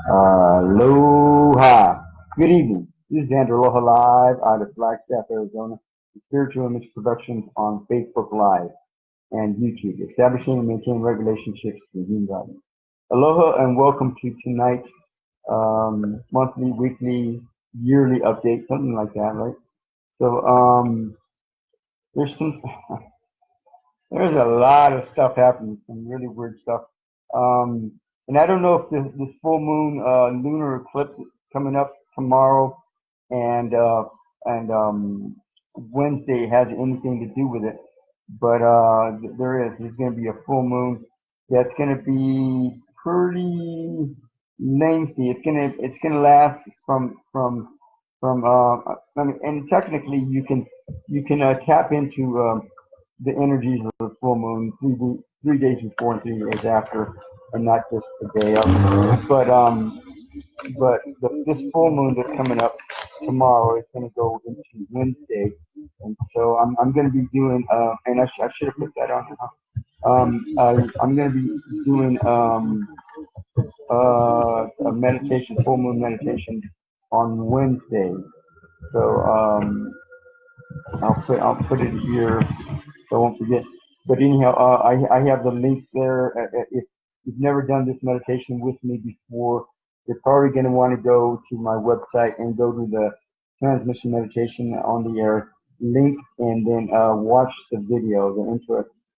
Aloha. Good evening. This is Andrew Aloha Live out of Flagstaff, Arizona. Spiritual Image Productions on Facebook Live and YouTube. Establishing and maintaining relationships with human body. Aloha and welcome to tonight's monthly, weekly, yearly update, something like that, right? So there's there's a lot of stuff happening, some really weird stuff. And I don't know if this full moon lunar eclipse is coming up tomorrow and Wednesday has anything to do with it, but there is. There's going to be a full moon that's going to be pretty lengthy. It's gonna last from I mean, and technically you can tap into the energies of the full moon 3 days before and 3 days after, and not just the day of. But this full moon that's coming up tomorrow is going to go into Wednesday, and so I'm going to be doing and I should have put that on. I'm going to be doing a meditation, full moon meditation on Wednesday. So I'll put it here so I won't forget. But anyhow, I have the link there. If you've never done this meditation with me before, you're probably going to want to go to my website and go to the transmission meditation on the air link, and then watch the video, the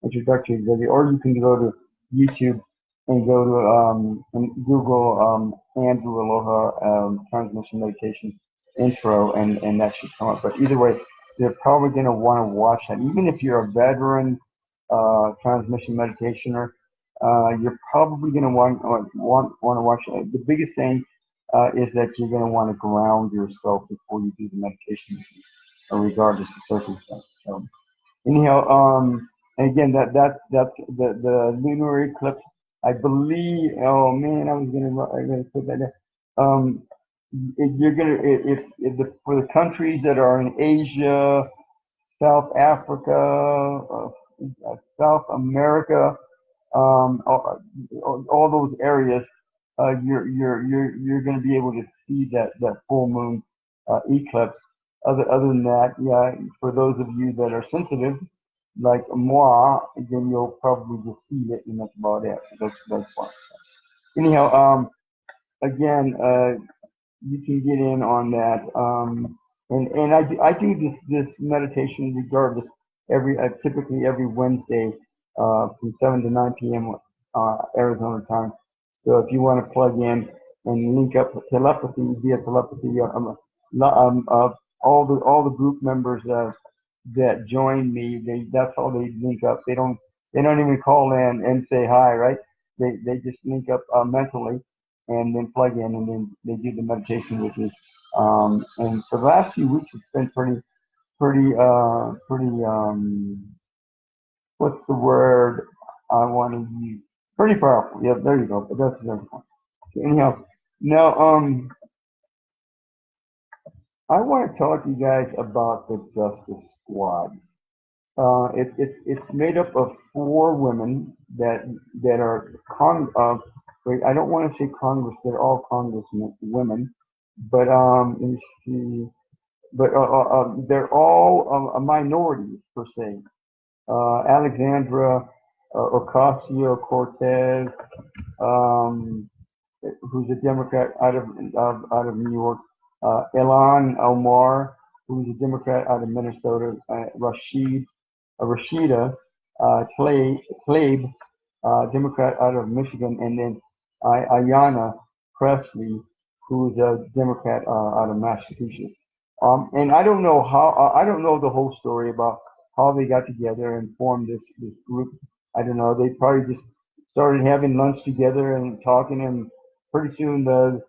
introductory video, or you can go to YouTube and go to and Google Andrew Aloha transmission meditation intro, and that should come up. But either way, they're probably going to want to watch that. Even if you're a veteran transmission meditationer, you're probably going to want to watch it. The biggest thing is that you're going to want to ground yourself before you do the meditation, regardless of circumstance. So anyhow, and again, that's the lunar eclipse. I believe. Oh man, I was gonna put that there. You're gonna for the countries that are in Asia, South Africa, South America, all those areas, you're going to be able to see that full moon eclipse. Other than that, yeah, for those of you that are sensitive, like moi, then you'll probably just see it, and that's about it. That's fine. Anyhow, again, you can get in on that. And I do this meditation regardless typically every Wednesday from 7 to 9 p.m. Arizona time. So if you want to plug in and link up via telepathy, all the group members that join me, that's how they link up. They don't even call in and say hi, right? They just link up mentally and then plug in, and then they do the meditation with me. And for the last few weeks, it's been pretty, what's the word I want to use? Pretty powerful. Yeah, there you go. But that's the next one. So anyhow, now, I want to talk to you guys about the Justice Squad. It's made up of 4 women that are I don't want to say Congress. They're all Congressmen women, but let me see. But they're all minorities per se. Alexandria Ocasio-Cortez, who's a Democrat out of New York. Ilhan Omar, who's a Democrat out of Minnesota. Rashida Tlaib, Democrat out of Michigan, and then Ayanna Pressley, who's a Democrat out of Massachusetts. And I don't know I don't know the whole story about how they got together and formed this group. I don't know. They probably just started having lunch together and talking, and pretty soon the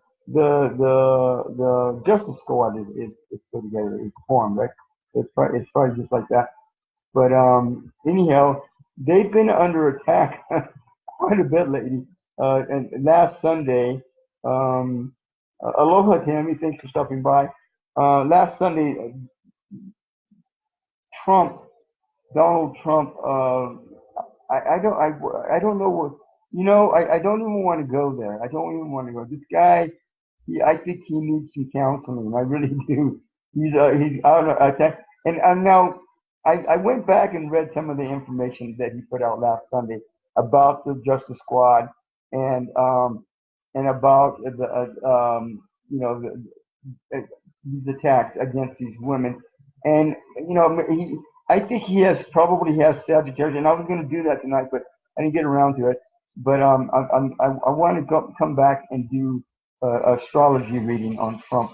Justice Squad is put together. It's formed, right? It's probably just like that. But anyhow, they've been under attack quite a bit lately. And last Sunday, aloha Tammy, thanks for stopping by. Last Sunday, Donald Trump. I don't know what I don't even want to go there. I don't even want to go. This guy, I think he needs some counseling. I really do. He's out of attack. And now, I went back and read some of the information that he put out last Sunday about the Justice Squad and about these attacks against these women. And I think he probably has Sagittarius. And I was going to do that tonight, but I didn't get around to it. But I want to come back and do astrology reading on Trump's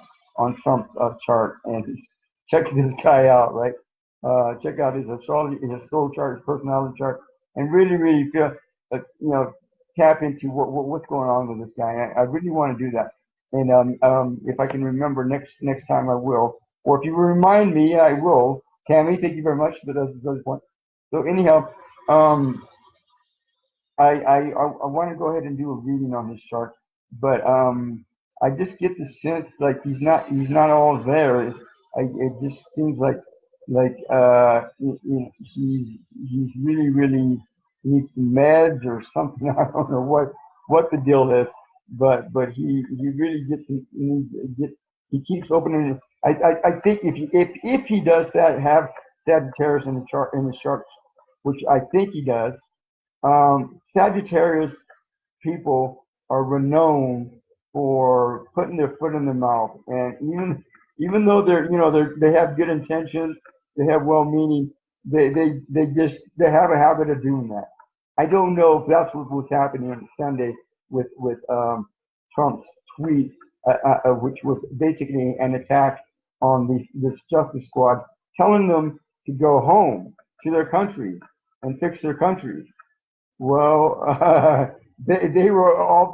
chart, and check this guy out, right? Check out his astrology, his soul chart, his personality chart, and really feel, tap into what's going on with this guy. I really want to do that, and if I can remember next time, I will. Or if you remind me, I will. Tammy, thank you very much for those points. So anyhow, I want to go ahead and do a reading on this chart, but I just get the sense like he's not all there. It just seems like he's really needs meds or something. I don't know what the deal is, but he really he keeps opening. I think if he does that, have Sagittarius in the chart, which I think he does. Sagittarius people are renowned for putting their foot in their mouth, and even though they have good intentions, they have well-meaning, they have a habit of doing that. I don't know if that's what was happening on Sunday with Trump's tweet, which was basically an attack on this Justice Squad, telling them to go home to their countries and fix their countries. Well, they were all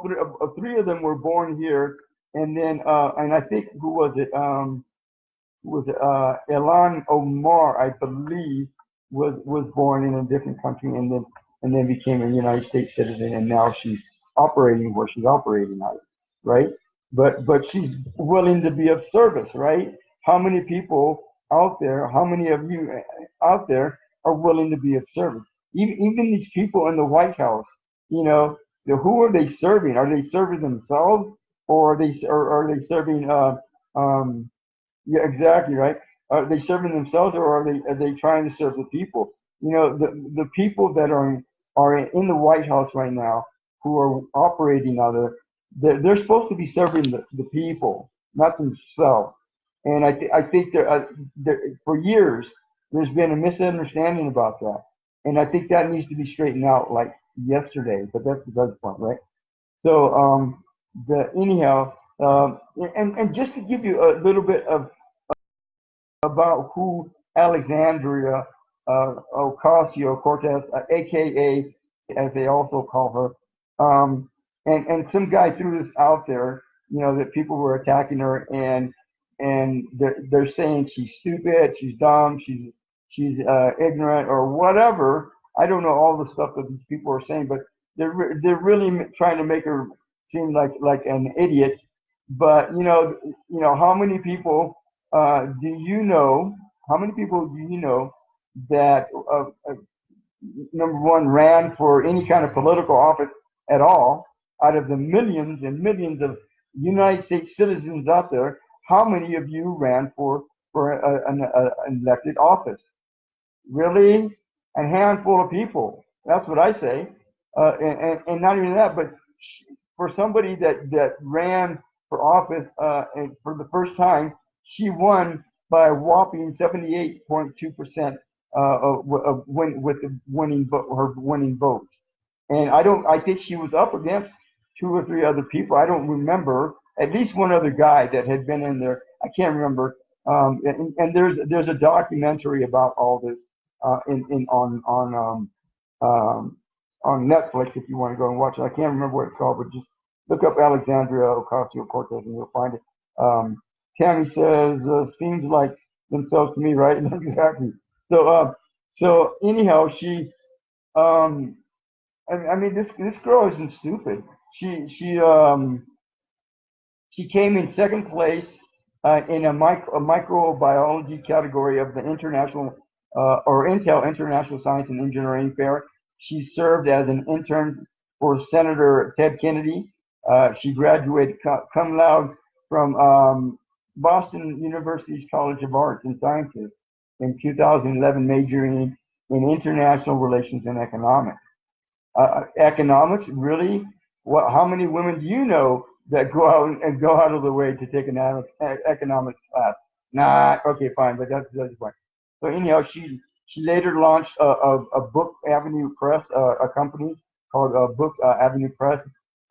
three of them were born here, and then and I think who was it? Ilan Omar, I believe, was born in a different country, and then became a United States citizen, and now she's operating where she's operating out of, right? But she's willing to be of service, right? How many people out there? How many of you out there are willing to be of service? Even these people in the White House, who are they serving? Are they serving themselves, or are they serving? Yeah, exactly right. Are they serving themselves, or are they trying to serve the people? The people that are in the White House right now, who are operating out of they're supposed to be serving the people, not themselves. And I think for years there's been a misunderstanding about that. And I think that needs to be straightened out like yesterday, but that's the other point, right? So, anyhow, and just to give you a little bit of about who Alexandria Ocasio-Cortez, aka as they also call her, and some guy threw this out there, that people were attacking her, and they're saying she's stupid, she's dumb, she's ignorant or whatever. I don't know all the stuff that these people are saying, but they're really trying to make her seem like an idiot. But how many people do you know? How many people do you know that number one ran for any kind of political office at all? Out of the millions and millions of United States citizens out there, how many of you ran for an elected office? Really? A handful of people. That's what I say. And not even that, but for somebody that ran for office and for the first time, she won by a whopping 78.2% of her winning votes. And I think she was up against 2 or 3 other people. I don't remember. At least one other guy that had been in there. I can't remember. And there's a documentary about all this on Netflix if you want to go and watch it. I can't remember what it's called, but just look up Alexandria Ocasio-Cortez and you'll find it. Tammy says, seems like themselves to me, right? Exactly. So anyhow, she, I mean, this girl isn't stupid. She came in second place in a microbiology category of the international or Intel International Science and Engineering Fair. She served as an intern for Senator Ted Kennedy. She graduated cum laude from Boston University's College of Arts and Sciences in 2011, majoring in international relations and economics. Economics, really? What? How many women do you know that go out of the way to take an economics class? Nah, okay, fine, but that's the point. So anyhow, she later launched a Brook Avenue Press, a company called Brook Avenue Press,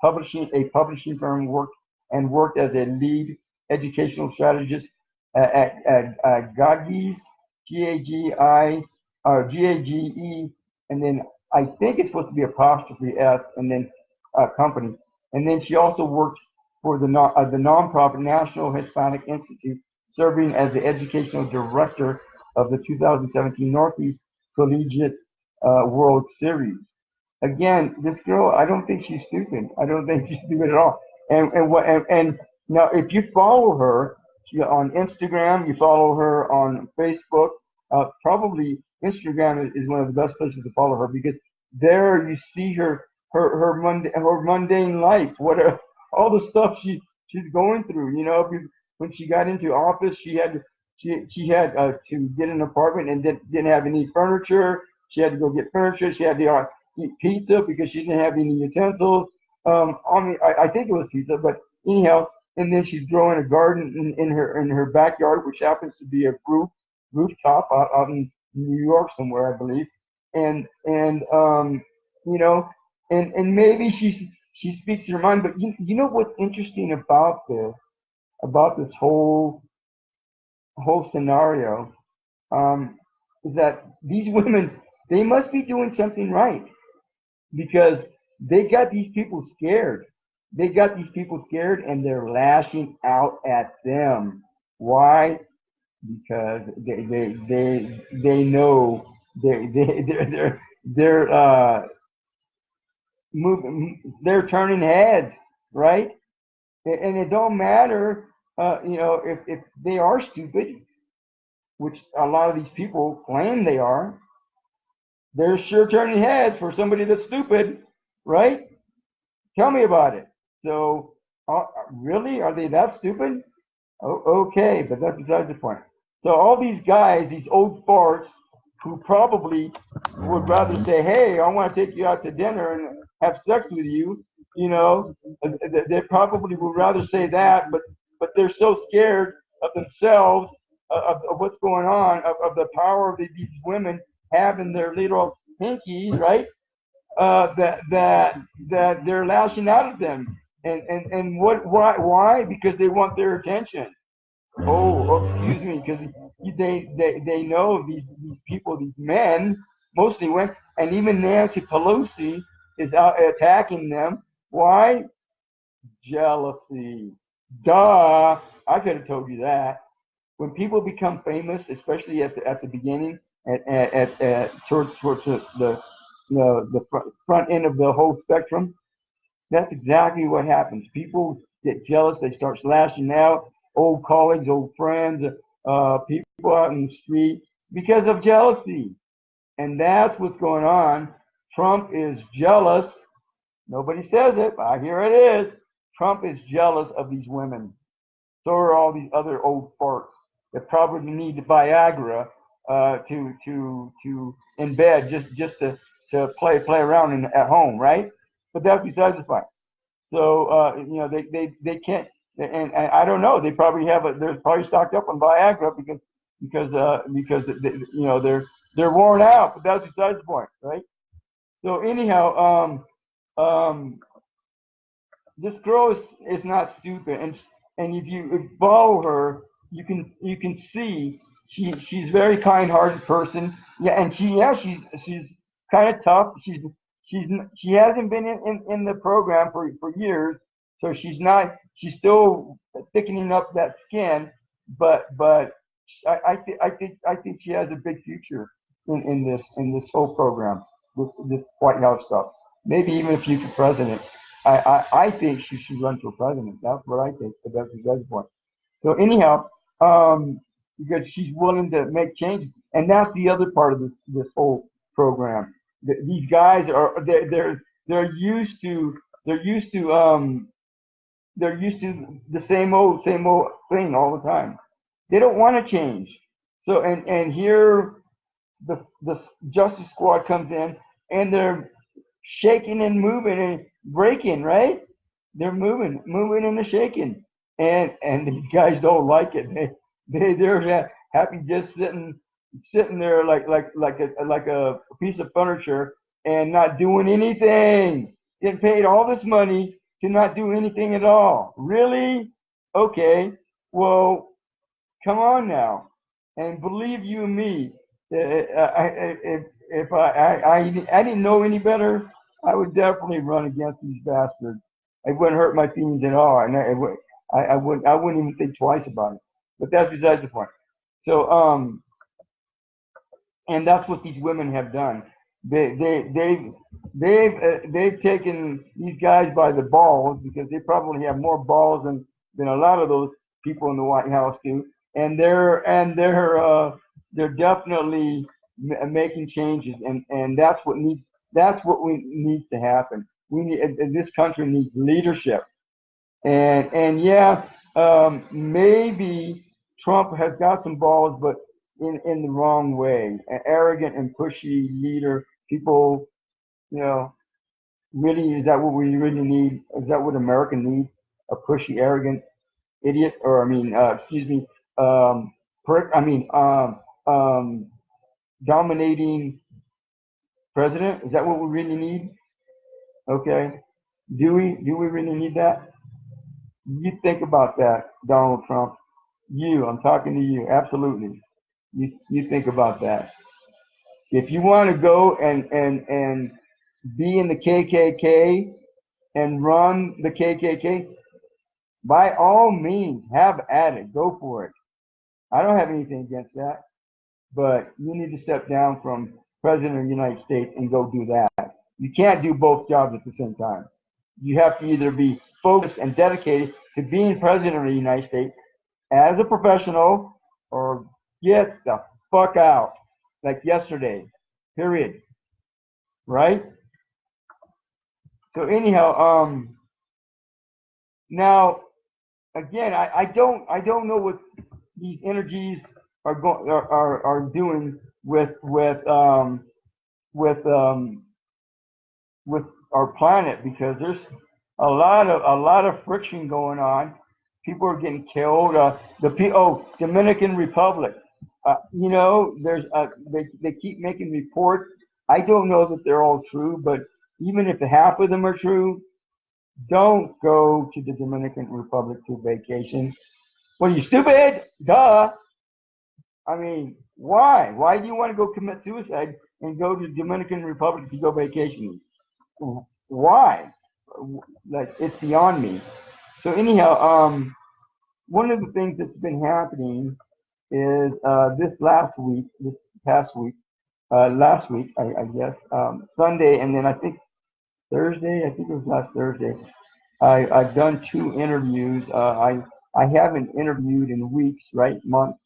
a publishing firm, worked as a lead educational strategist at GAGEis, GAGI, or GAGE, and then I think it's supposed to be apostrophe S, and then company. And then she also worked for the nonprofit National Hispanic Institute, serving as the educational director of the 2017 Northeast Collegiate World Series. Again, this girl, I don't think she's stupid. I don't think she's stupid at all. And now, if you follow her on Instagram, you follow her on Facebook, probably Instagram is one of the best places to follow her, because there you see her mundane life, all the stuff she's going through. You know, when she got into office, she had to get an apartment and didn't have any furniture. She had to go get furniture. She had to eat pizza because she didn't have any utensils. I think it was pizza, but anyhow. And then she's growing a garden in her backyard, which happens to be a rooftop out in New York somewhere, I believe. And you know, and maybe she speaks her mind. But you know what's interesting about this whole scenario, is that these women, they must be doing something right, because they got these people scared. They got these people scared, and they're lashing out at them. Why? Because they know they're moving, they're turning heads, right? And it don't matter, if they are stupid, which a lot of these people claim they are. They're sure turning heads for somebody that's stupid, right? Tell me about it. So, really, are they that stupid? Okay, but that's besides the point. So all these guys, these old farts, who probably would rather say, "Hey, I want to take you out to dinner and have sex with you," they probably would rather say that, but they're so scared of themselves, of what's going on, of the power that these women have in their little pinkies, right? That they're lashing out at them. And why? Because they want their attention. Oh, excuse me, because they know these people, these men, mostly women, and even Nancy Pelosi is out attacking them. Why? Jealousy. Duh. I could have told you that. When people become famous, especially at the beginning, towards the front end of the whole spectrum, that's exactly what happens. People get jealous. They start slashing out old colleagues, old friends, people out in the street because of jealousy. And that's what's going on. Trump is jealous. Nobody says it, but here it is. Trump is jealous of these women. So are all these other old farts that probably need Viagra to in bed just to play around at home, right? But that's besides the point. So they can't, and I don't know. They probably they're probably stocked up on Viagra because they're worn out. But that's besides the point, right? So anyhow, this girl is not stupid, and if you follow her, you can see she's a very kind-hearted person. Yeah, and she's kind of tough. She hasn't been in the program for years, so she's still thickening up that skin, but I think she has a big future in this whole program, this White House stuff. Maybe even a future president. I think she should run for president. That's what I think, but that's the point. So anyhow, because she's willing to make changes, and that's the other part of this whole program. These guys they're used to they're used to um they're used to the same old thing all the time. They don't want to change. So and here the Justice Squad comes in and they're shaking and moving and breaking, right? They're moving and they're shaking, and these guys don't like it. They're happy just sitting there like a piece of furniture and not doing anything. Getting paid all this money to not do anything at all. Really? Okay. Well, come on now, and believe you me, if I didn't know any better, I would definitely run against these bastards. It wouldn't hurt my feelings at all, and I wouldn't even think twice about it. But that's besides the point. So and that's what these women have done. They've taken these guys by the balls, because they probably have more balls than a lot of those people in the White House do, and they're definitely making changes, and that's what we needs to happen. We need, this country needs leadership, and yeah, maybe Trump has got some balls, but in the wrong way. An arrogant and pushy leader. People, really, is that what we really need? Is that what America needs? A pushy, arrogant idiot, or excuse me, prick. Dominating president. Is that what we really need? Okay. Do we really need that? You think about that, Donald Trump. I'm talking to you. Absolutely. You think about that. If you want to go and be in the KKK and run the KKK, by all means, have at it. Go for it. I don't have anything against that, but you need to step down from President of the United States and go do that. You can't do both jobs at the same time. You have to either be focused and dedicated to being President of the United States as a professional, or get the fuck out, like yesterday, period. Right? So anyhow, now again, I don't know what these energies are doing with our planet, because there's a lot of friction going on. People are getting killed. Dominican Republic. There's they keep making reports. I don't know that they're all true, but even if half of them are true, don't go to the Dominican Republic to vacation. What are you, stupid? Duh. I mean, why? Why do you want to go commit suicide and go to the Dominican Republic to go vacationing? Why? Like, it's beyond me. So anyhow, one of the things that's been happening is this past week, last week, I guess, Sunday, and then I think Thursday. I think it was last Thursday. I've done 2 interviews. I haven't interviewed in weeks, right? Months.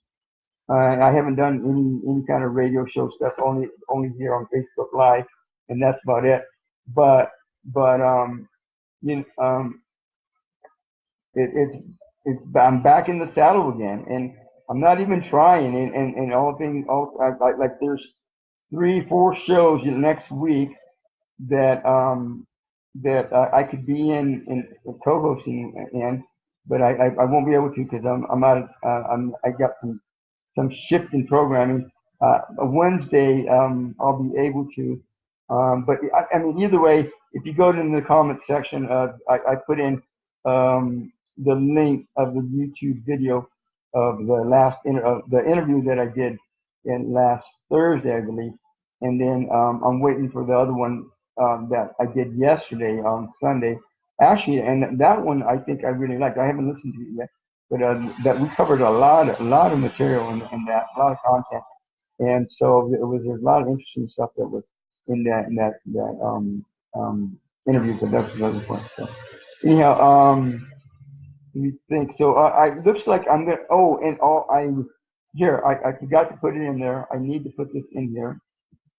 I haven't done any kind of radio show stuff. Only here on Facebook Live, and that's about it. But I'm back in the saddle again, and I'm not even trying. And like there's 3-4 shows next week that I could be in co-hosting in, but I won't be able to, because I'm out of I got some shift in programming. Wednesday, I'll be able to. But I mean, either way, if you go to the comment section, I put in the link of the YouTube video of the interview that I did last Thursday, I believe, and then I'm waiting for the other one that I did yesterday on Sunday. Actually, and that one I think I really liked. I haven't listened to it yet, but that we covered a lot of material in that, a lot of content, and so there's a lot of interesting stuff that was in that interview. But that's another point. So anyhow, let me think. So I looks like I'm gonna. Oh, and I forgot to put it in there. I need to put this in here.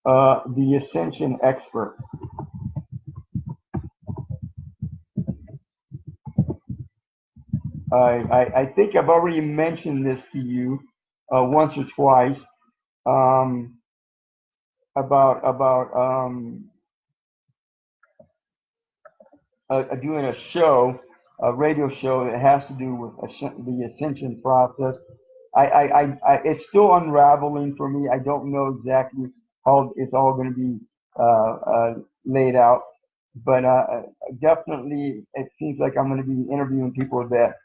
The Ascension expert. I think I've already mentioned this to you once or twice um, about doing a show, a radio show that has to do with the ascension process. It's still unraveling for me. I don't know exactly how it's all going to be laid out, but definitely it seems like I'm going to be interviewing people that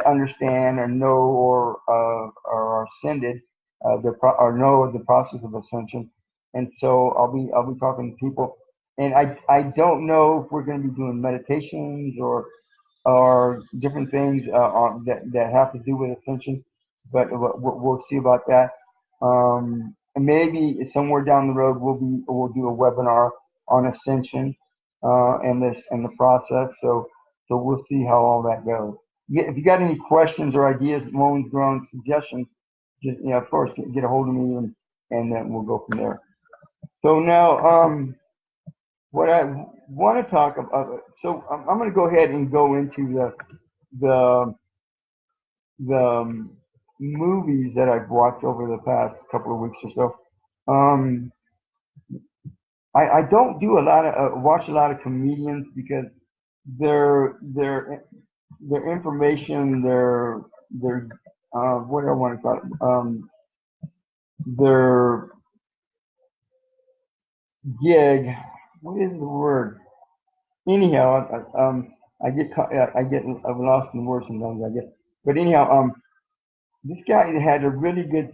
understand or know or are ascended, or know the process of ascension, and so I'll be talking to people, and I don't know if we're going to be doing meditations or different things that have to do with ascension, but we'll see about that. And maybe somewhere down the road we'll do a webinar on ascension and the process. So we'll see how all that goes. If you got any questions or ideas, moans, groans, suggestions, just of course get a hold of me and then we'll go from there. So now what I want to talk about. So I'm going to go ahead and go into the movies that I've watched over the past couple of weeks or so. I don't do a lot of watch a lot of comedians because their information, their what do I want to call it? Their gig. What is the word? Anyhow, I get I'm lost in words sometimes. I guess, but anyhow, this guy had a really good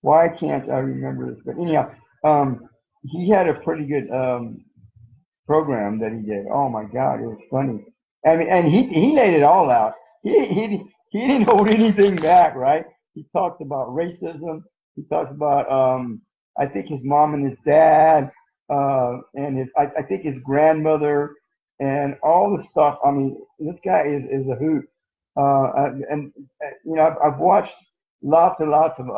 why can't I remember this? But anyhow, he had a pretty good program that he did. Oh my God, it was funny. I mean, and he laid it all out. He didn't hold anything back, right? He talks about racism. He talks about I think his mom and his dad, and I think his grandmother, and all the stuff. I mean, this guy is a hoot. And I've watched lots and lots of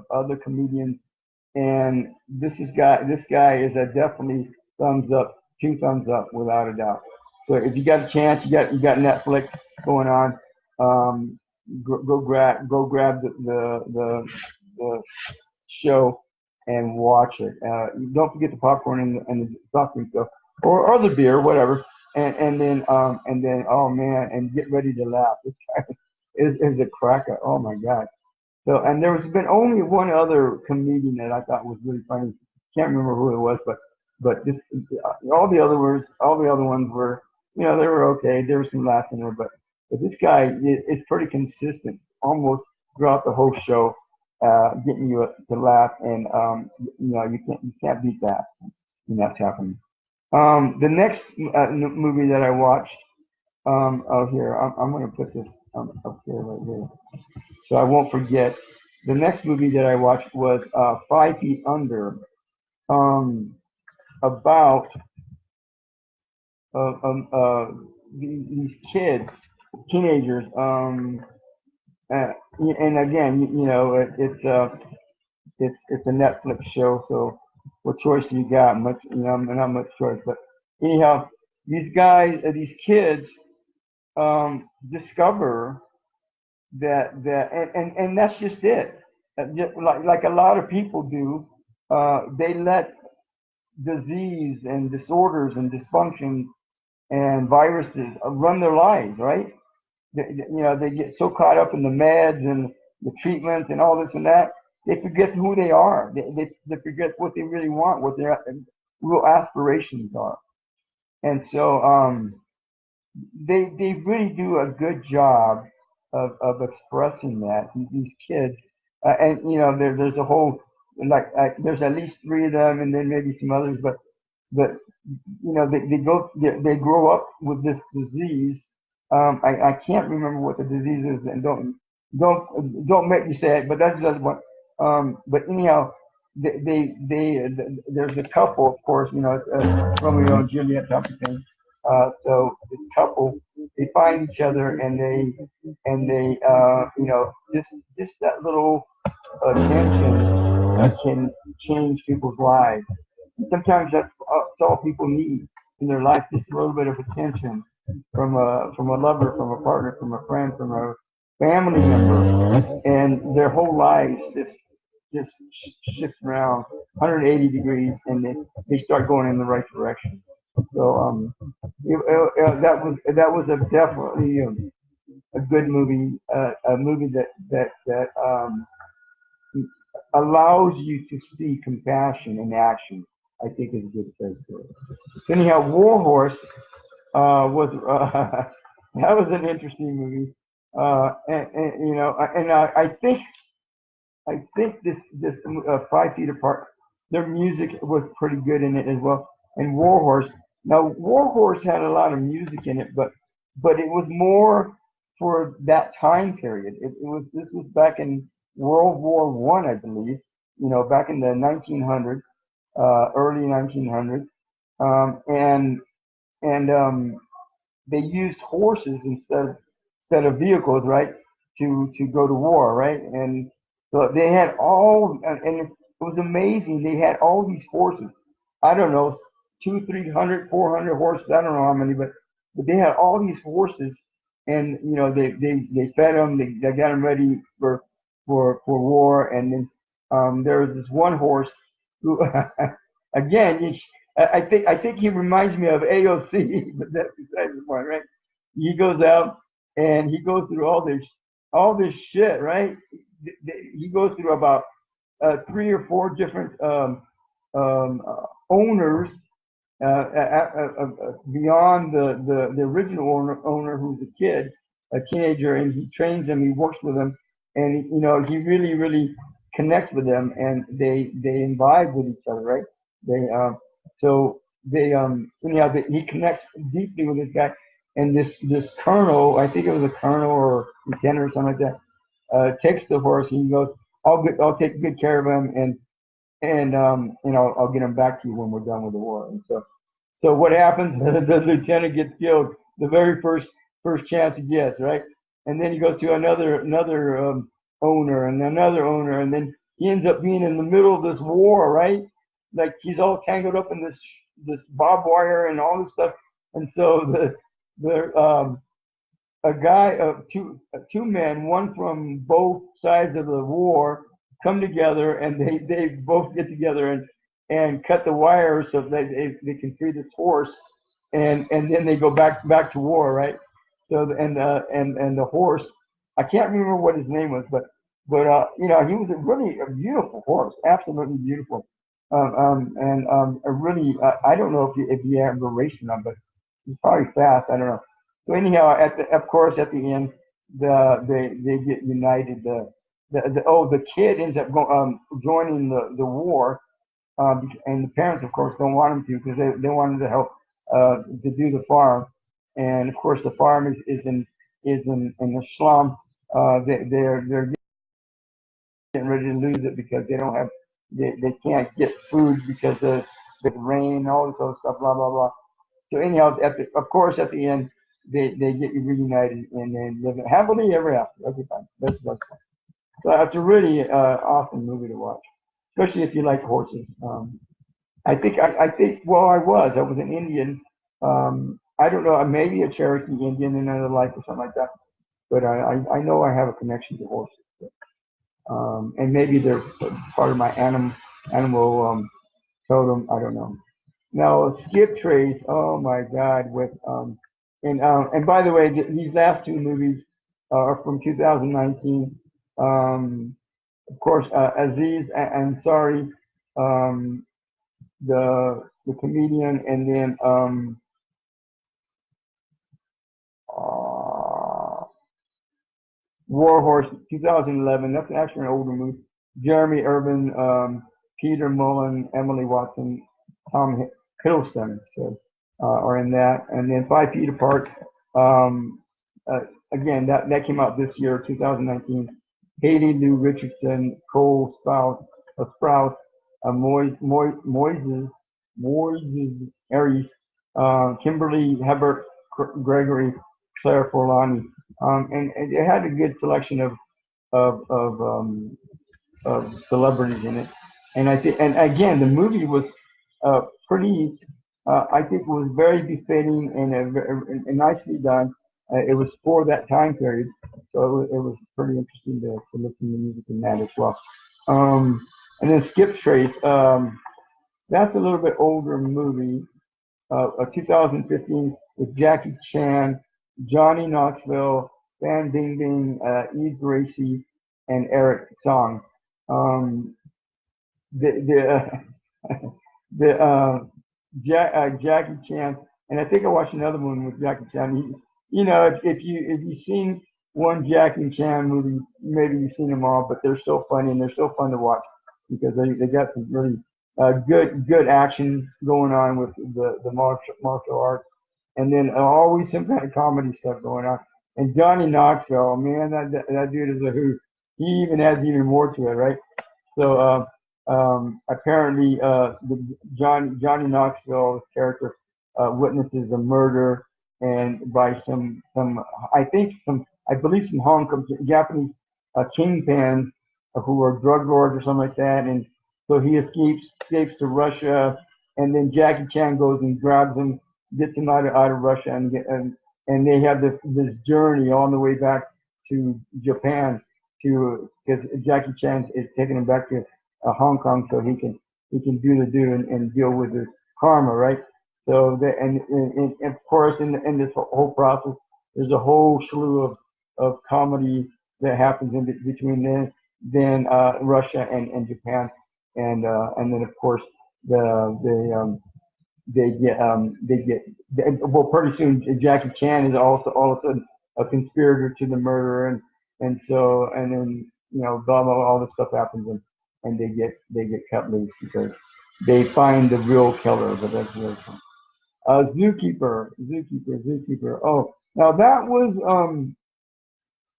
other comedians, and this guy is a definitely thumbs up, two thumbs up without a doubt. So if you got a chance, you got Netflix going on, go grab the show and watch it. Don't forget the popcorn and the soft drink stuff, or the beer, whatever. And then oh man, and get ready to laugh. This guy is a cracker. Oh my God. So, and there was been only one other comedian that I thought was really funny. Can't remember who it was, but this all the other ones were, they were okay. There was some laughs in there, but this guy is pretty consistent, almost throughout the whole show, getting you to laugh, and you can't beat that when that's happening. The next movie that I watched, here I'm going to put this up here right here, so I won't forget. The next movie that I watched was 5 Feet Under, about these kids, teenagers, and again, it's a Netflix show, so what choice do you got? Much, not much choice, but anyhow, these guys, these kids, discover and that's just it. Just like a lot of people do, they let disease and disorders and dysfunctions and viruses run their lives, right? They get so caught up in the meds and the treatments and all this and that, they forget who they are. They forget what they really want, what their real aspirations are. And so they really do a good job of expressing that, these kids. And there's a whole, there's at least 3 of them, and then maybe some others, but they grow up with this disease. I can't remember what the disease is, and don't make me say it, but that's just what. But anyhow, there's a couple, of course, it's Romeo and Juliet type of thing. So this couple, they find each other, and they just that little attention can change people's lives. And sometimes that's all people need. in their life, just a little bit of attention from a lover, from a partner, from a friend, from a family member, and their whole lives just shift around 180 degrees, and they start going in the right direction. So that was a definitely a good movie, a movie that allows you to see compassion in action. I think is a good phrase for it. So anyhow, Warhorse was that was an interesting movie, and you know, and I think this 5 Feet Apart, their music was pretty good in it as well. And Warhorse, now Warhorse had a lot of music in it, but it was more for that time period. This was back in World War One, I believe. You know, back in the 1900s, early 1900s, and they used horses instead of vehicles, right, to go to war, right? And so they had and it was amazing. They had all these horses. I don't know, 200, 300, 400 horses. I don't know how many, but they had all these horses, and you know they fed them. They got them ready for war. And then there was this one horse who, again, I think he reminds me of AOC, but that's besides the point, right? He goes out and he goes through all this shit, right? He goes through about 3 or 4 different owners beyond the original owner who's a kid, a teenager, and he trains them. He works with them, and you know he really connects with them, and they imbibe with each other, right? They so they anyhow he connects deeply with this guy, and this colonel, I think it was a colonel or lieutenant or something like that, takes the horse and he goes, I'll take good care of him, and you know I'll get him back to you when we're done with the war. And so what happens? The lieutenant gets killed the very first chance he gets, right? And then he goes to another owner and another owner, and then he ends up being in the middle of this war, right? Like he's all tangled up in this barbed wire and all this stuff. And so a guy of two men, one from both sides of the war, come together, and they both get together and cut the wire so that they can free this horse, and then they go back to war, right? So and the horse, I can't remember what his name was, but you know, he was a beautiful horse, absolutely beautiful, and a really I don't know if you ever raced him, but he's probably fast. I don't know. So anyhow, of course at the end, they get united. The kid ends up joining the war, and the parents, of course, don't want him to because they wanted to help to do the farm, and of course the farm is in the slum. They're getting ready to lose it because they can't get food because of the rain, all this other stuff, blah blah blah. So anyhow, of course at the end they get reunited and then live happily ever after. Okay, fine. That's fun. So it's a really awesome movie to watch, especially if you like horses. I think well I was an Indian. I don't know, maybe a Cherokee Indian in another life or something like that. But I know I have a connection to horses. And maybe they're part of my animal totem. I don't know. Now Skiptrace. Oh my God! With and by the way, these last 2 movies are from 2019. Of course, Aziz Ansari, the comedian, and then Warhorse, 2011. That's actually an older movie. Jeremy Irvin, Peter Mullen, Emily Watson, Tom Hiddleston are in that. And then 5 Feet Apart. Again, that came out this year, 2019. Haley Lou Richardson, Cole Sprouse, Moises Aries, Kimberly Hebert, Gregory, Claire Forlani, and it had a good selection of celebrities in it. And I think, and again, the movie was pretty I think it was very befitting and nicely done. It was for that time period, so it was pretty interesting to listen to music in that as well. Um, and then Skiptrace, that's a little bit older movie, 2015 with Jackie Chan, Johnny Knoxville, Fan Bingbing, Eve Gracie, and Eric Song. Um, the the Jackie Chan, and I think I watched another one with Jackie Chan. If you've seen one Jackie Chan movie, maybe you've seen them all, but they're so funny and they're so fun to watch because they got some really good action going on with the martial arts, and then always some kind of comedy stuff going on. And Johnny Knoxville, man, that dude is a hoot. He even has even more to it, right? So apparently, Johnny Knoxville's character witnesses a murder, and by some I believe some Hong Kong Japanese kingpins who are drug lords or something like that, and so he escapes to Russia, and then Jackie Chan goes and grabs him, gets him out of Russia, and they have this journey all the way back to Japan because Jackie Chan is taking him back to Hong Kong so he can do the do and deal with his karma, right? So and of course in this whole process, there's a whole slew of comedy that happens in between then Russia and Japan, and then of course well, pretty soon Jackie Chan is also all of a sudden a conspirator to the murder, and then blah blah all this stuff happens, and they get cut loose because they find the real killer. But that's the other thing. Zookeeper. Oh, now that was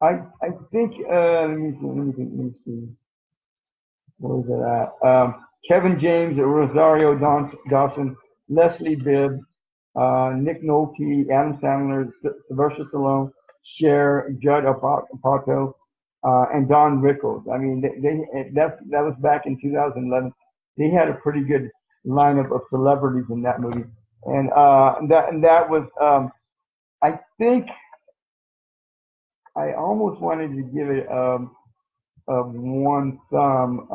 I think let me see. Where was it at? Kevin James, Rosario Dawson, Leslie Bibb, Nick Nolte, Adam Sandler, Sylvester Stallone, Cher, Judd Apatow, and Don Rickles. I mean, that was back in 2011. They had a pretty good lineup of celebrities in that movie, and that was I think I almost wanted to give it of one thumb.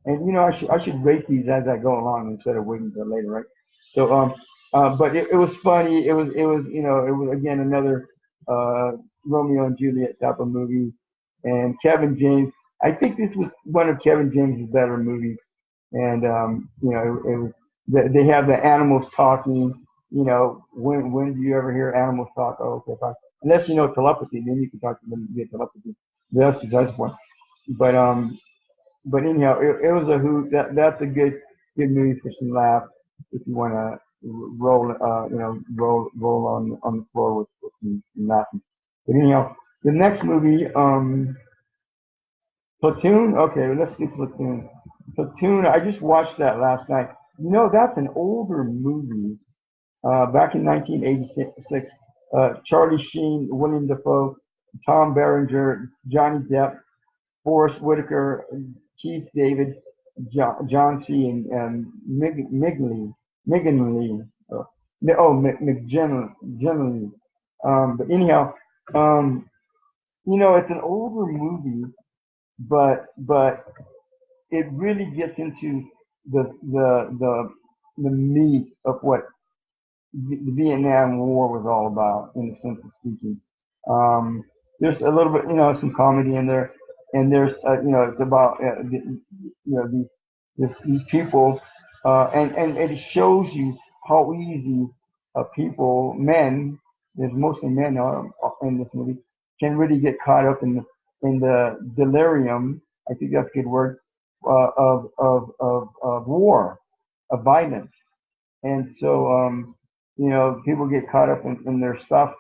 And I should rate these as I go along instead of waiting until later, right? So but it was funny. It was again another Romeo and Juliet type of movie. And Kevin James, I think this was one of Kevin James's better movies. And it was they have the animals talking. When do you ever hear animals talk? Oh, okay, fine. Unless you know telepathy, then you can talk to them via telepathy. That's the one. But anyhow, it was a hoot. That's a good movie for some laughs if you want to roll on the floor with some laughing. But anyhow, the next movie, Platoon. Okay, let's see Platoon. Platoon. I just watched that last night. That's an older movie. Back in 1986, Charlie Sheen, William Dafoe, Tom Berenger, Johnny Depp, Forrest Whitaker, Keith David, John C. and Megan Lee. McGinley. But anyhow, it's an older movie, but it really gets into the meat of what the Vietnam War was all about, in the sense of speaking. There's a little bit, some comedy in there, and there's, it's about, these people, and it shows you how easy men, there's mostly men in this movie, can really get caught up in the delirium. I think that's a good word, of war, of violence, and so people get caught up in their stuff,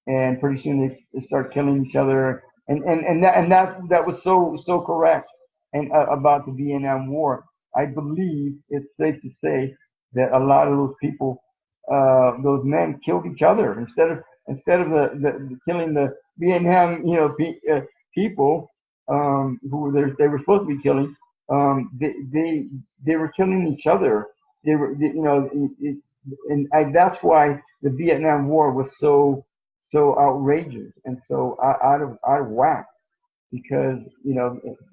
and pretty soon they start killing each other, and that was so correct, and about the Vietnam War. I believe it's safe to say that a lot of those people, those men, killed each other instead of the killing the Vietnam people, who they were supposed to be killing. They were killing each other. They were that's why the Vietnam War was so outrageous and so out of whack, because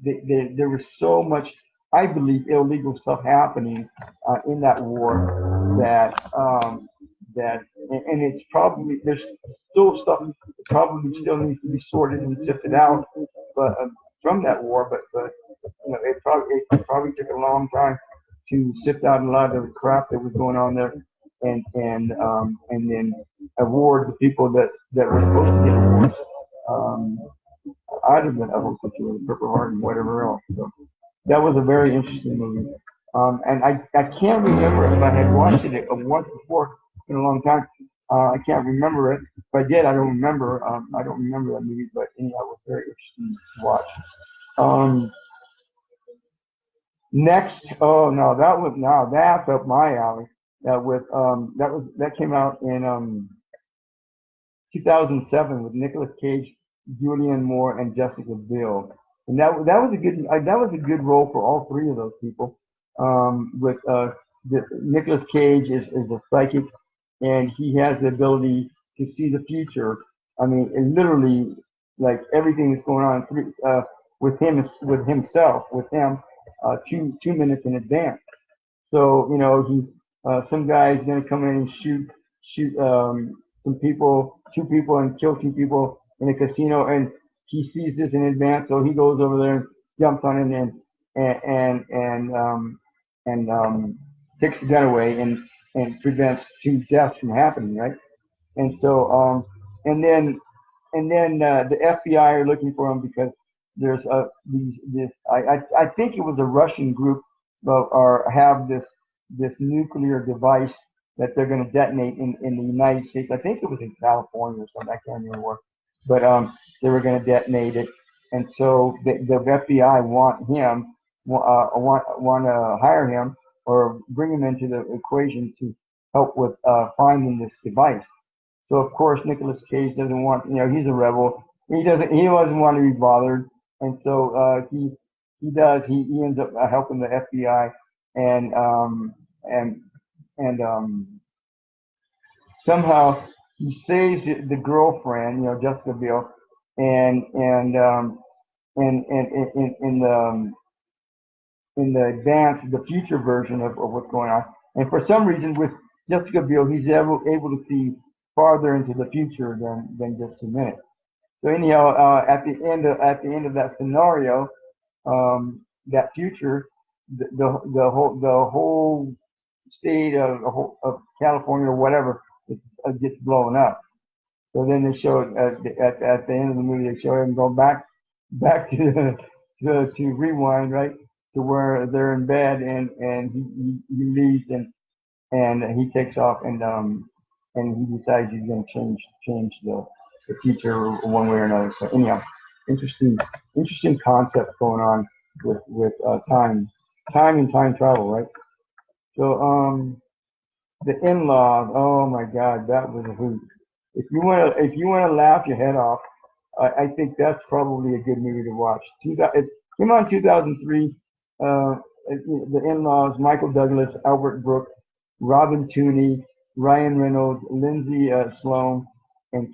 there was so much, I believe, illegal stuff happening in that war and it's probably, there's still stuff that probably still needs to be sorted and sifted out, but from that war, but it probably took a long time to sift out a lot of the crap that was going on there, and then award the people that were supposed to get awards. Um, I'd have been a whole situation, Purple Heart and whatever else. So that was a very interesting movie. And I can't remember if I had watched it once before in a long time. I can't remember it. If I did, I don't remember. I don't remember that movie, but anyhow, it was very interesting to watch. Um, Next, oh no, that's up my alley. That came out in 2007 with Nicolas Cage, Julianne Moore, and Jessica Biel, and that was a good role for all three of those people. With Nicolas Cage is a psychic, and he has the ability to see the future. I mean, it literally, like everything that's going on with him 2 minutes in advance. So some guy's gonna come in and shoot two people and kill two people in a casino, and he sees this in advance, so he goes over there and jumps on it and takes the gun away and prevents two deaths from happening, right? And so the FBI are looking for him because there's I think it was a Russian group, or have this nuclear device that they're going to detonate in the United States. I think it was in California or something. I can't remember where, but they were going to detonate it, and so the FBI want to hire him or bring him into the equation to help with finding this device. So of course Nicolas Cage doesn't want, he's a rebel. He doesn't want to be bothered, and so he ends up helping the FBI, and somehow he saves the girlfriend, Jessica Biel, and in the the future version of what's going on. And for some reason, with Jessica Biel, he's able to see farther into the future than just 2 minutes. So anyhow, at the end of that scenario, that future, the whole state of California or whatever gets blown up. So then they show at the end of the movie, they show him go back to rewind, right, to where they're in bed, and he leaves, and he takes off, and he decides he's going to change the future one way or another. So anyhow, interesting concept going on with time and time travel, right? So the in-laws, oh my God, that was a hoot. If you wanna laugh your head off, I think that's probably a good movie to watch. It came out in 2003. The in-laws: Michael Douglas, Albert Brooks, Robin Tooney, Ryan Reynolds, Lindsay Sloan, and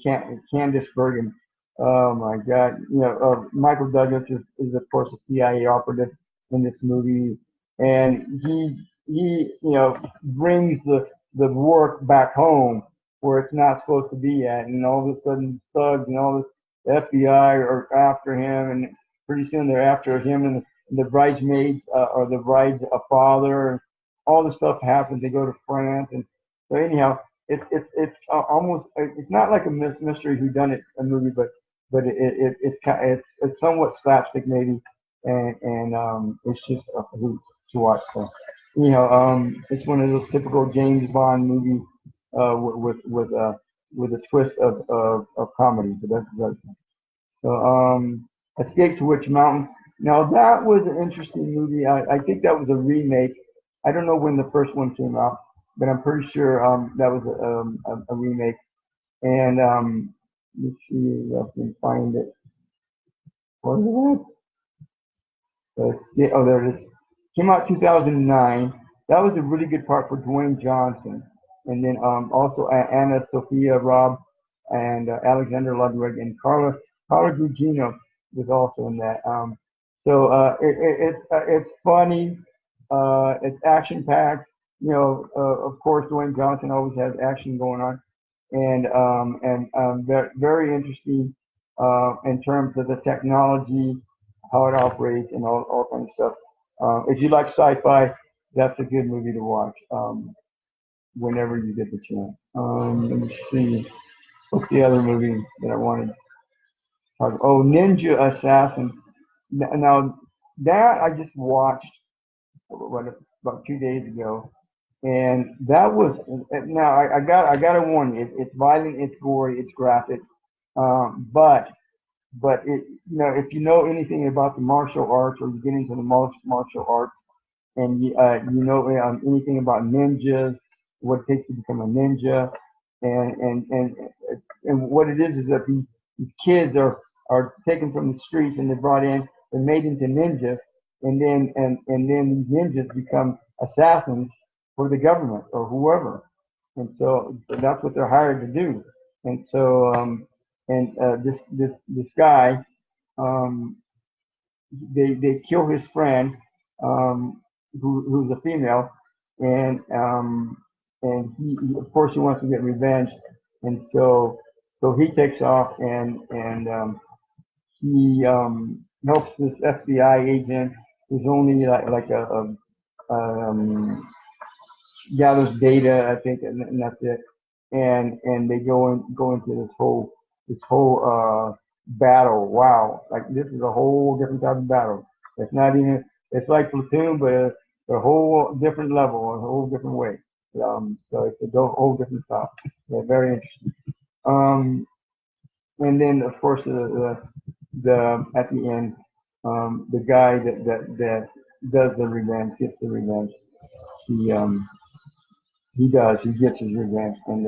Candice Bergen. Oh my God! Michael Douglas is of course a CIA operative in this movie, and he brings the work back home where it's not supposed to be at, and all of a sudden thugs and all this, the FBI are after him, and pretty soon they're after him and the bridesmaids, or the bride's father, and all this stuff happens. They go to France, and so anyhow, it's almost, it's not like a mystery whodunit a movie, but it's somewhat slapstick maybe, and it's just a hoot to watch. So it's one of those typical James Bond movies with a twist of comedy. But that's so. Escape to Witch Mountain. Now that was an interesting movie. I think that was a remake. I don't know when the first one came out, but I'm pretty sure that was a remake. And let's see if I can find it. What is that? Oh, there it is. Came out 2009. That was a really good part for Dwayne Johnson. and then also Anna Sophia Robb and Alexander Ludwig and Carla Gugino was also in that. So it's funny, it's action packed. You know, of course, Dwayne Johnson always has action going on, and very, very interesting in terms of the technology, how it operates, and all kinds of stuff. If you like sci-fi, that's a good movie to watch whenever you get the chance. Let me see. What's the other movie that I wanted to talk about? Oh, Ninja Assassin. Now, that I just watched about 2 days ago, and that was now I got to warn you, it's violent, it's gory, it's graphic, but it, you know, if you know anything about the martial arts, or you get into the martial arts, and you know anything about ninjas, what it takes to become a ninja, and what it is that these kids are taken from the streets and they're brought in, they're made into ninjas, and then these ninjas become assassins for the government or whoever, and so that's what they're hired to do, and so this guy, um, they kill his friend, who's a female, and he of course he wants to get revenge, and so he takes off, and he helps this FBI agent who's only like gathers data, I think, and that's it. And they go into this whole battle. Wow, like this is a whole different type of battle. It's not even, it's like Platoon, but a whole different level, a whole different way. So it's a whole different style. Yeah, very interesting. And then of course the at the end, the guy that does the revenge, gets the revenge. He he does. He gets his revenge, and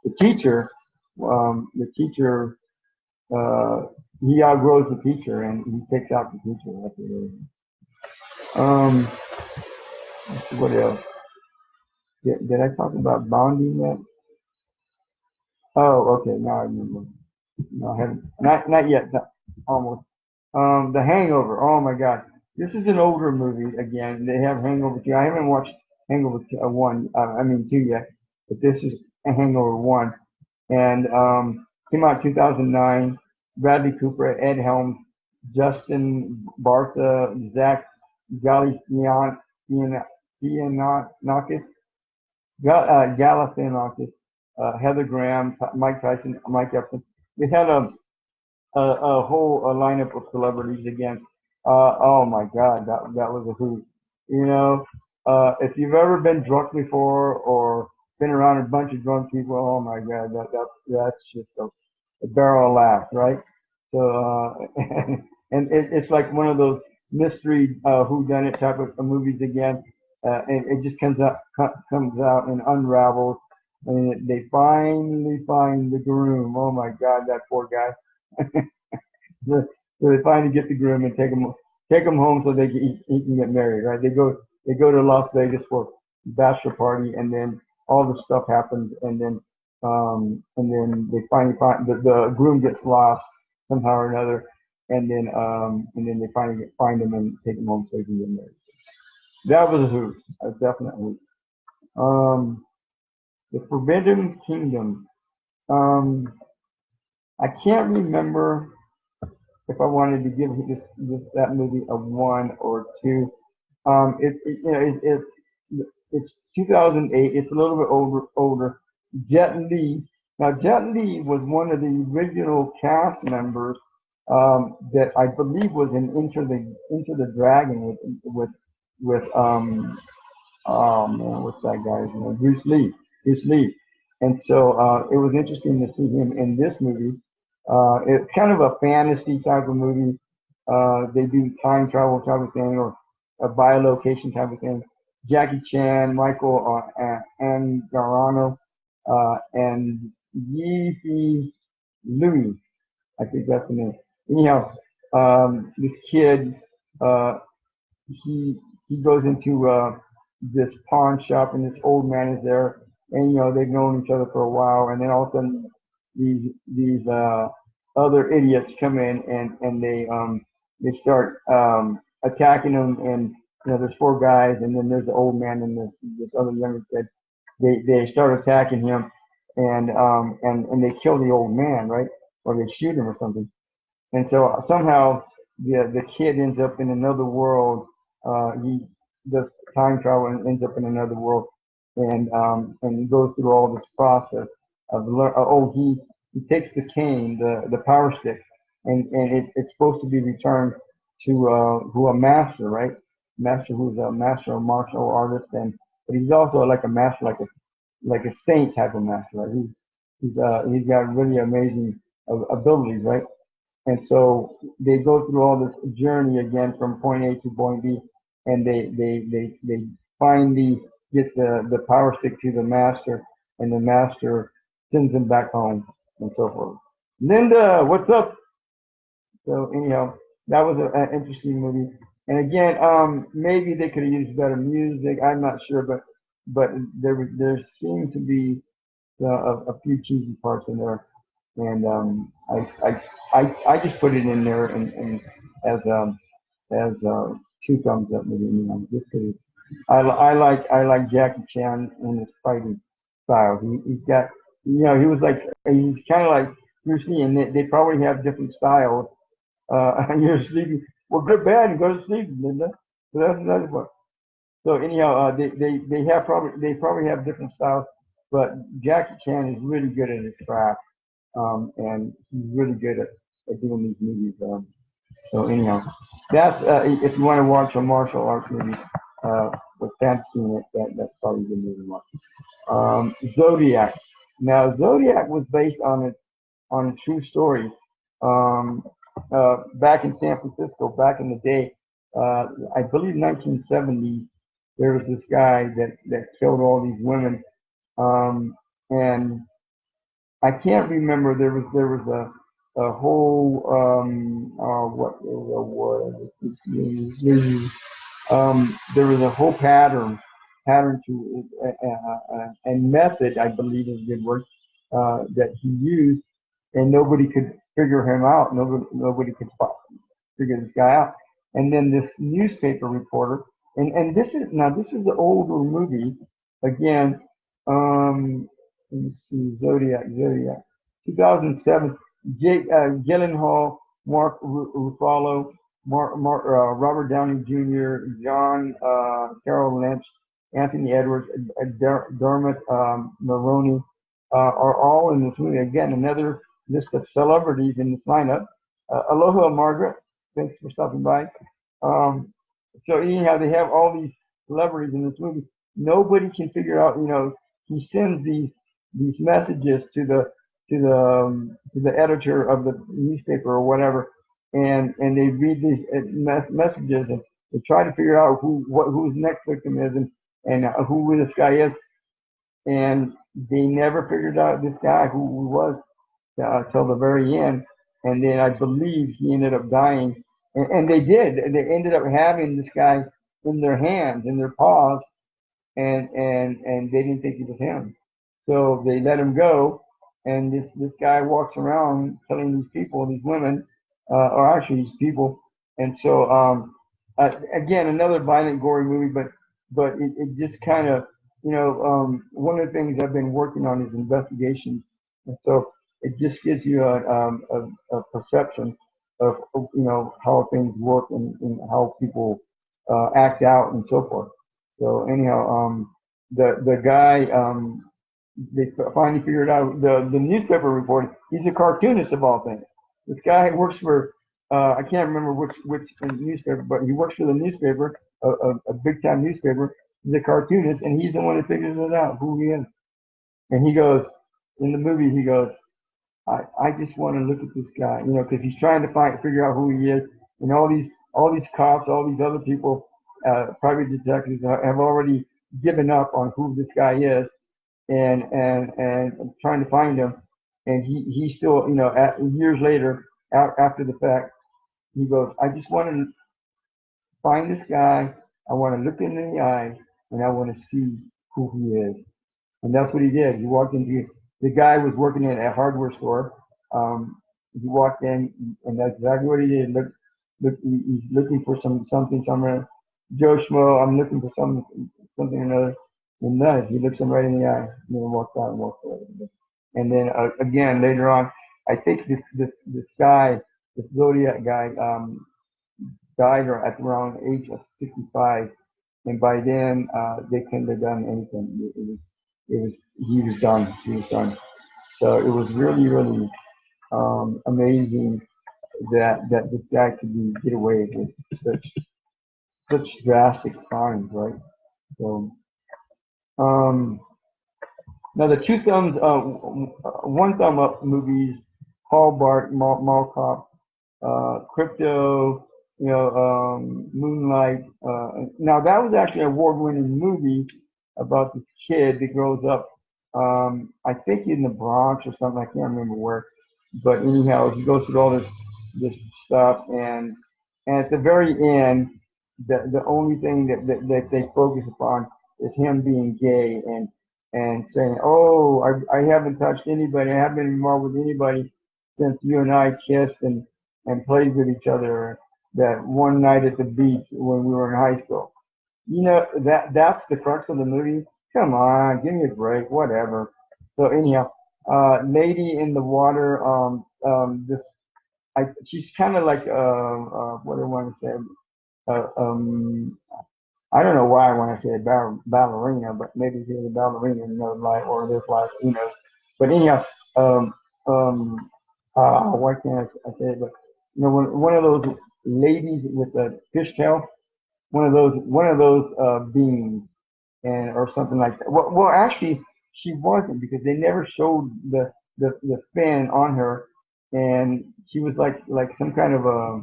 the teacher, the teacher, he outgrows the teacher, and he takes out the teacher. That's what it is. Let's see, what else? Did I talk about bonding yet? Oh, okay. Now I remember. No, I haven't. Not yet. Almost. The Hangover. Oh my God. This is an older movie. Again, they have Hangover 2. I haven't watched Hangover 1. I mean 2 yet, but this is a Hangover 1, and came out 2009. Bradley Cooper, Ed Helms, Justin Bartha, Zach Galifianakis, Galifianakis, Heather Graham, Mike Tyson, Mike Epson. They had a whole lineup of celebrities again. Oh my God, that was a hoot. You know, if you've ever been drunk before or been around a bunch of drunk people, oh my God, that's just a barrel of laughs, right? So and it's like one of those mystery whodunit type of movies again. And it just comes out and unravels, and they finally find the groom. Oh my God, that poor guy. So they finally get the groom and take him home so he can get married, right? They go to Las Vegas for a bachelor party, and then all this stuff happens, and then they finally find the groom gets lost somehow or another, and then they finally find him and take him home so he can get married. That was a hoot, a definite hoot. The Forbidden Kingdom. I can't remember if I wanted to give that movie a 1 or 2. It's 2008. It's a little bit older. Jet Li. Now Jet Li was one of the original cast members that I believe was in Into the Dragon with oh man, what's that guy's name? Bruce Lee. And so it was interesting to see him in this movie. It's kind of a fantasy type of movie. They do time travel type of thing, or a biolocation type of thing. Jackie Chan, Michael Angarano, and Yi Louis, I think that's the name. Anyhow, this kid, he goes into this pawn shop, and this old man is there, and they've known each other for a while, and then all of a sudden these other idiots come in and they start attacking them, and there's four guys, and then there's the old man and this other younger kid. They start attacking him, and they kill the old man, right? Or they shoot him or something. And so somehow the kid ends up in another world. He does time travel and ends up in another world, and he goes through all this process of he takes the cane, the power stick, and it's supposed to be returned to a master, right? Master who's a master of martial artist, but he's also like a master, like a saint type of master, right? He's got really amazing abilities, right? And so they go through all this journey again from point A to point B, and they finally get the power stick to the master, and the master sends them back home, and so forth. Linda, what's up? So anyhow, that was an interesting movie. And again, maybe they could have used better music. I'm not sure, but there seemed to be a few cheesy parts in there, and I just put it in there and as two thumbs up, maybe, just 'cause I like Jackie Chan in his fighting style. He's got, he was like, he's kind of like Bruce Lee, and they probably have different styles. And you're sleeping. Well, good bad, and go to sleep, Linda. So that's another one. So anyhow, they probably have different styles, but Jackie Chan is really good at his craft, and he's really good at doing these movies. So anyhow, that's if you want to watch a martial arts movie with fantasy in it, that's probably a good movie to watch. Zodiac. Now Zodiac was based on a true story. Um, Back in San Francisco, back in the day, I believe 1970, there was this guy that killed all these women, and I can't remember. There was a whole there was a whole pattern to and method, I believe is a good word, that he used, and nobody could figure him out. Nobody could figure this guy out. And then this newspaper reporter, and this is an older movie. Again, let me see, Zodiac, 2007. Gyllenhaal, Mark Ruffalo, Robert Downey Jr., John Carroll Lynch, Anthony Edwards, Dermot Mulroney are all in this movie. Again, another list of celebrities in this lineup. Aloha, Margaret. Thanks for stopping by. So anyhow, they have all these celebrities in this movie. Nobody can figure out. He sends these messages to the editor of the newspaper or whatever, and they read these messages, and they try to figure out whose next victim is, and who this guy is, and they never figured out this guy who was till the very end. And then I believe he ended up dying, and they did. They ended up having this guy in their hands, in their paws, and they didn't think it was him, so they let him go. And this guy walks around telling these people, these women, or actually these people. And so again, another violent, gory movie, but it just kind of, one of the things I've been working on is investigations, and so it just gives you a perception of how things work, and how people act out and so forth. So anyhow, the guy, they finally figured out, the newspaper reporter, he's a cartoonist of all things. This guy works for I can't remember which newspaper, but he works for the newspaper, a big time newspaper. He's a cartoonist, and he's the one that figures it out who he is. And he goes, in the movie, he goes, I just want to look at this guy, because he's trying to figure out who he is, and all these cops, all these other people, private detectives have already given up on who this guy is, and trying to find him, and he still, years later, after the fact, he goes, I just want to find this guy. I want to look him in the eyes, and I want to see who he is. And that's what he did. He walked into, the guy was working at a hardware store. He walked in, and that's exactly what he did. He's looking for something somewhere. Joe Schmo, I'm looking for something or another. And none. He looks him right in the eye, and then walks out and walks away. And then again later on, I think this guy, this Zodiac guy, died at around the age of 65, and by then they couldn't have done anything. He was done. He was done. So it was really amazing that this guy could get away with such drastic crimes, right? So now the two thumbs, one thumb up movies, Paul Bart, Mall Cop, Crypto, Moonlight. Now that was actually an award-winning movie about this kid that grows up, I think in the Bronx or something. I can't remember where, but anyhow, he goes through all this stuff, and at the very end, the only thing that they focus upon is him being gay and saying, "Oh, I haven't touched anybody. I haven't been involved with anybody since you and I kissed and played with each other that one night at the beach when we were in high school." That's the crux of the movie. Come on, give me a break, whatever. So anyhow, Lady in the Water. She's kind of like what do I want to say? Uh, um, I don't know why I want to say ballerina, but maybe she's a ballerina in another life or this life, who knows. But anyhow, um, why can't I say it? But one of those ladies with a fishtail, one of those beings, and or something like that. Well, actually, she wasn't, because they never showed the fin on her, and she was like some kind of a,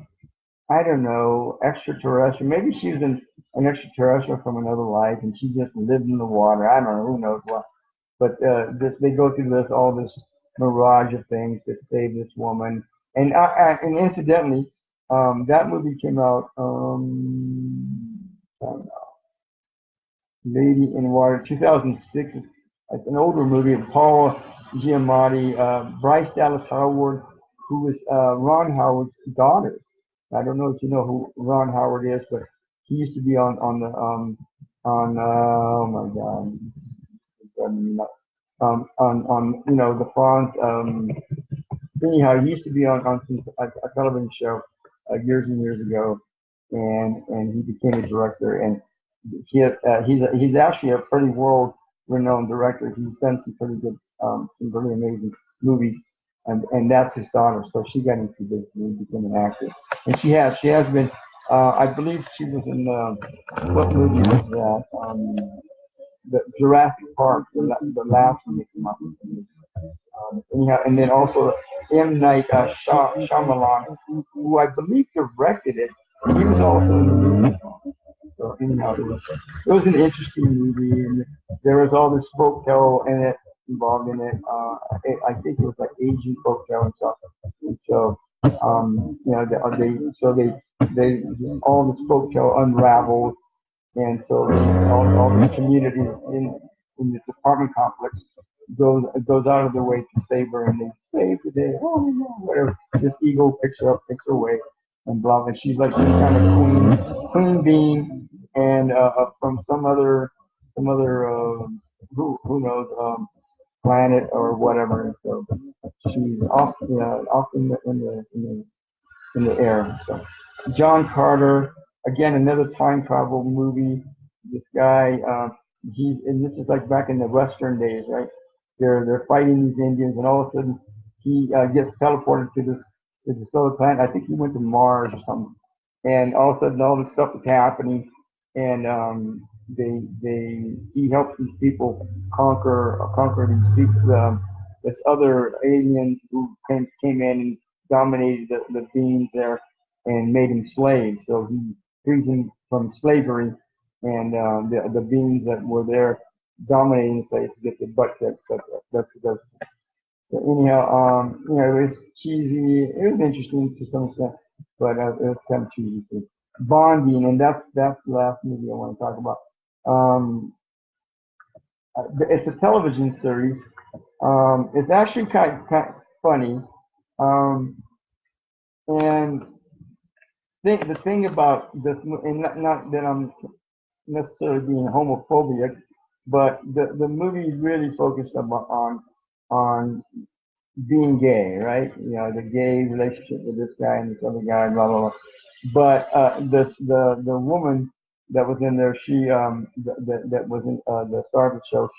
I don't know, extraterrestrial. Maybe she was an extraterrestrial from another life, and she just lived in the water. I don't know, who knows what. But they go through all this mirage of things to save this woman. And incidentally, that movie came out, I don't know, Lady in Water, 2006. It's an older movie of Paul Giamatti, Bryce Dallas Howard, who was Ron Howard's daughter. I don't know if you know who Ron Howard is, but he used to be on the oh my God, on the Fonz. Anyhow, he used to be on a television show years and years ago, and he became a director, and he's actually a pretty world-renowned director. He's done some pretty good, some really amazing movies, and that's his daughter. So she got into this and became an actress, and she has been. I believe she was in what movie was that? The Jurassic Park, the last one that came out. Anyhow, and then also M. Night Shyamalan, who I believe directed it. He was also in the movie. So anyhow, it was an interesting movie, and there was all this folktale in it, involved in it. I think it was like Asian folktale and stuff. And so, they all this folktale unraveled, and so all this community in this apartment complex goes out of their way to save her, and they save the day. Oh yeah, whatever. This eagle picks her up, takes her away, and blah. And she's like some kind of queen being, and from some other who knows planet or whatever. And so she's off in the air. So John Carter, again, another time travel movie. This guy, and this is like back in the Western days, right? They're fighting these Indians, and all of a sudden he gets teleported to this other planet. I think he went to Mars or something, and all of a sudden all this stuff is happening, and he helps these people conquer these people, this other aliens who came in and dominated the beings there and made him slaves. So he frees him from slavery, and the beings that were there dominating the place get the butt kicked. So anyhow, it was cheesy. It was interesting to some extent, but it was kind of cheesy too. Bonding, and that's the last movie I want to talk about. It's a television series. It's actually kind of funny. Um, and the thing about this, and not that I'm necessarily being homophobic, but the movie really focused on being gay, right? You know, the gay relationship with this guy and this other guy, blah blah blah. But the woman that was in there, she that was in the star of the show,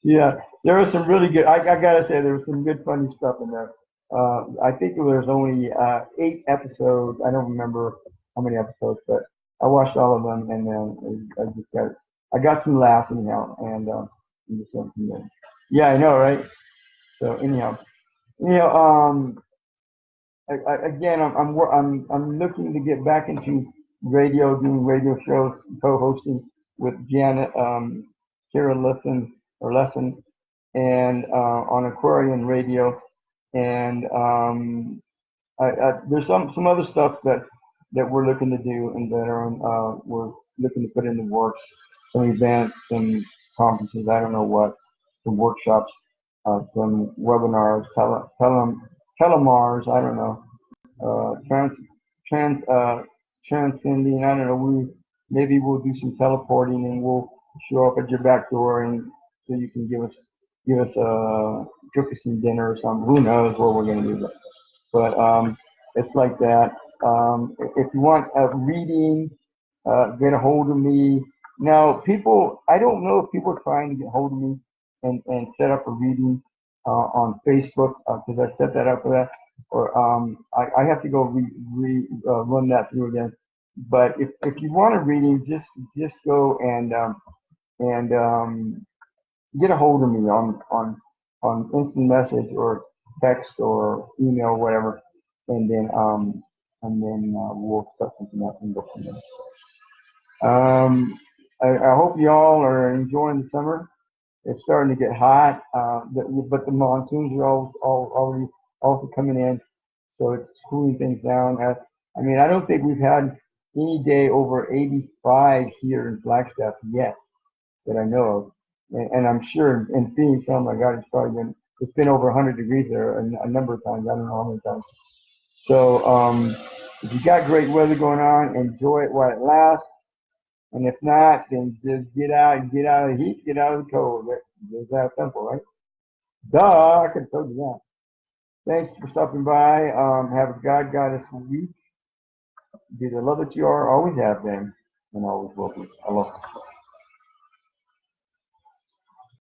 yeah, there was some really good. I gotta say, there was some good, funny stuff in there. I think there was only 8 episodes. I don't remember how many episodes, but I watched all of them, and then I got some laughs anyhow, and just went from there. Yeah, I know, right? So anyhow, you know, again, I'm looking to get back into radio, doing radio shows, co-hosting with Janet, Kara Lessin, and on Aquarian Radio, and there's some other stuff that we're looking to do and that are we're looking to put in the works, some events, some conferences, I don't know what, some workshops, some webinars, telemars, I don't know, trans transcending, I don't know, maybe we'll do some teleporting and we'll show up at your back door and so you can give us cook us some dinner or something. Who knows what we're gonna do, but it's like that. If you want a reading, get a hold of me. Now, I don't know if people are trying to get hold of me and set up a reading on Facebook because I set that up for that, or I have to go run that through again. But if you want a reading, just go and get a hold of me on instant message or text or email or whatever, and then we'll set something up and go from there. I hope you all are enjoying the summer. It's starting to get hot, but the monsoons are already also coming in, so it's cooling things down. I mean, I don't think we've had any day over 85 here in Flagstaff yet that I know of. And I'm sure in Phoenix, oh my God, it's been over 100 degrees there a number of times. I don't know how many times. So if you got great weather going on, enjoy it while it lasts. And if not, then just get out of the heat, get out of the cold. It's that simple, right? Duh, I could have told you that. Thanks for stopping by. Have a God Goddess week. Be the love that you are, always have been, and always will be. Aloha.